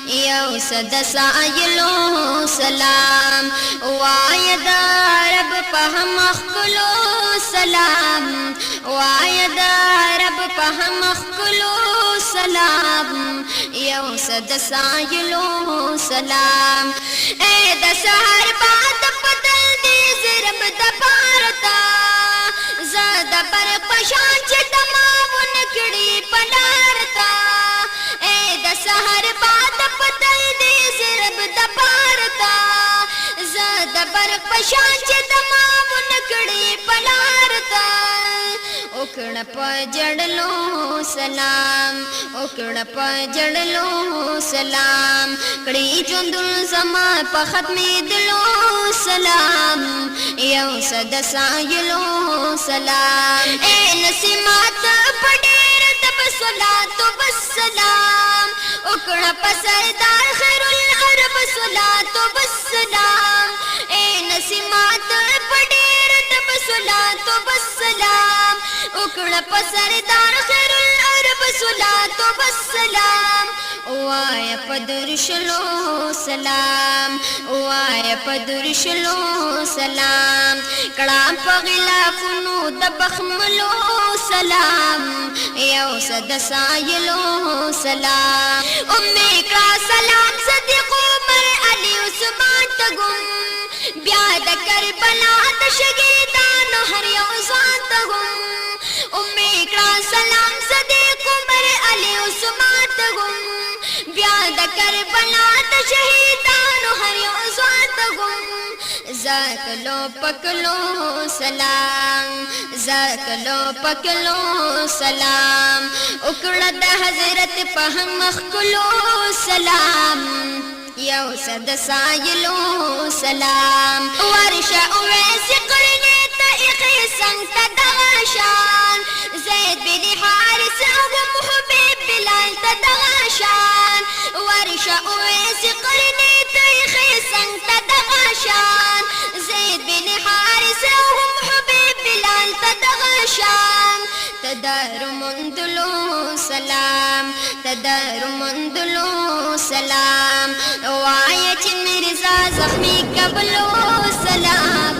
یو صد سایلو سلام وای دا رب په مخکلو سلام وای دا رب په مخکلو سلام یو صد سایلو سلام اے د سحر باد پدل دی زرب د پارتا زاد پر پشان چې دماون کړي پلارتا اے د سحر باد پدل دی زرب د پارتا زاد پر پشان چې دماون کړي پلارتا اوکړه په جړلو سلام اوکړه په جړلو سلام کړي ژوندون زما په ختمې دلو سلام یو صد سایلو سلام اے نسیمات پډېر د صلات و سلام اوکړه په سردار خیر العرب صلات و سلام اے نسیمات پډېر د صلات و سلام اوکړه په سردار خیر العرب صلات و سلام وای په درشلو سلام وای په درشلو سلام کړه په غلافونو د بخملو سلام یو صد سایلو سلام امي کا سلام صدیق عمر علي عثمان تګم بیا د کربلا د شهیدانو هر یو ځان تګم امي کا سلام صدیق عمر علي عثمان تګم بیا د کربلا د شهیدانو هر یو ځان تګم زکلو پکلو سلام زکلو پکلو سلام اوکړه د حضرت په مخکلو سلام یو صد سایلو سلام ورشه اویس قرنی تا اخی سنگ تا دغشان زید بن حارس او محبب بلال تا دغشان ورشه اویس قرنی تا اخی سنگ تا دغشان زید بن حارس او محبب بلال تا دغشان تدار مندلو سلام تدار مندلو سلام وای چې مرزا زخمی قبلو سلام